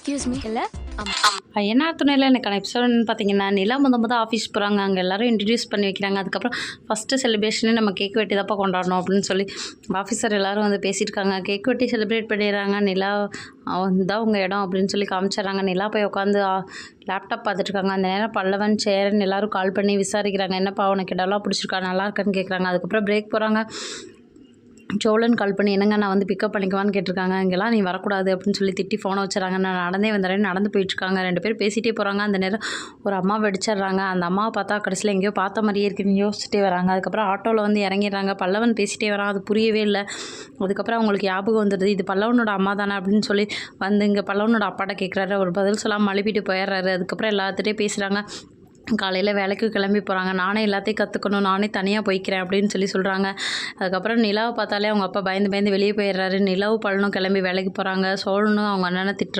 Excuse me இல்லை. என்ன துணையில் எனக்கான எபிசோடுன்னு பார்த்தீங்கன்னா, நிலா முத ஆஃபீஸ் போகிறாங்க. அங்கே எல்லோரும் இன்ட்ரடியூஸ் பண்ணி வைக்கிறாங்க. அதுக்கப்புறம் ஃபஸ்ட்டு செலிப்ரேஷனே நம்ம கேக் வெட்டி தான்ப்பா கொண்டாடணும் அப்படின்னு சொல்லி ஆஃபீஸர் எல்லோரும் வந்து பேசியிருக்காங்க. கேக் வெட்டி செலிப்ரேட் பண்ணிடுறாங்க. நிலா தான் உங்கள் இடம் அப்படின்னு சொல்லி காமிச்சிட்றாங்க. நிலா போய் உட்காந்து லேப்டாப் பார்த்துட்ருக்காங்க. அந்த நேரம் பல்லவன் சேரன் எல்லோரும் கால் பண்ணி விசாரிக்கிறாங்க. என்னப்பா உனக்கு இடம்லாம் பிடிச்சிருக்கா, நல்லா இருக்கான்னு கேட்குறாங்க. அதுக்கப்புறம் பிரேக் போகிறாங்க. சோழன் கால் பண்ணி என்னங்க நான் வந்து பிக்கப் பண்ணிக்குவான்னு கேட்டிருக்காங்க. இங்கெல்லாம் நீ வரக்கூடாது அப்படின்னு சொல்லி திட்டி ஃபோனை வச்சுறாங்க. நான் நடந்தே வந்துடுறேன். நடந்து போயிட்டுருக்காங்க. 2 பேர் பேசிகிட்டே போகிறாங்க. அந்த நேரம் ஒரு அம்மா வெடிச்சிட்றாங்க. அந்த அம்மாவை பார்த்தா கடைசியில் எங்கேயோ பார்த்த மாதிரியே இருக்குன்னு யோசிச்சுட்டே வராங்க. அதுக்கப்புறம் ஆட்டோவில் வந்து இறங்கிடுறாங்க. பல்லவன் பேசிகிட்டே வரான். அது புரியவே இல்லை. அதுக்கப்புறம் அவங்களுக்கு ஞாபகம் வந்துடுது, இது பல்லவனோட அம்மா தானே அப்படின்னு சொல்லி வந்து இங்கே பல்லவனோட அப்பாட்ட கேட்குறாரு. ஒரு பதில் சொல்லாமல் மழுப்பிட்டு போயிடுறாரு. அதுக்கப்புறம் எல்லாத்துட்டையும் பேசுகிறாங்க. காலையில் வேலைக்கு கிளம்பி போகிறாங்க. நானே எல்லாத்தையும் கற்றுக்கணும், நானே தனியாக போய்க்கிறேன் அப்படின்னு சொல்லி சொல்கிறாங்க. அதுக்கப்புறம் நிலாவை பார்த்தாலே அவங்க அப்பா பயந்து வெளியே போயிடுறாரு. நிலாவும் பல்லனும் கிளம்பி வேலைக்கு போகிறாங்க. சோழனும் அவங்க அண்ணனை திட்டுறாங்க.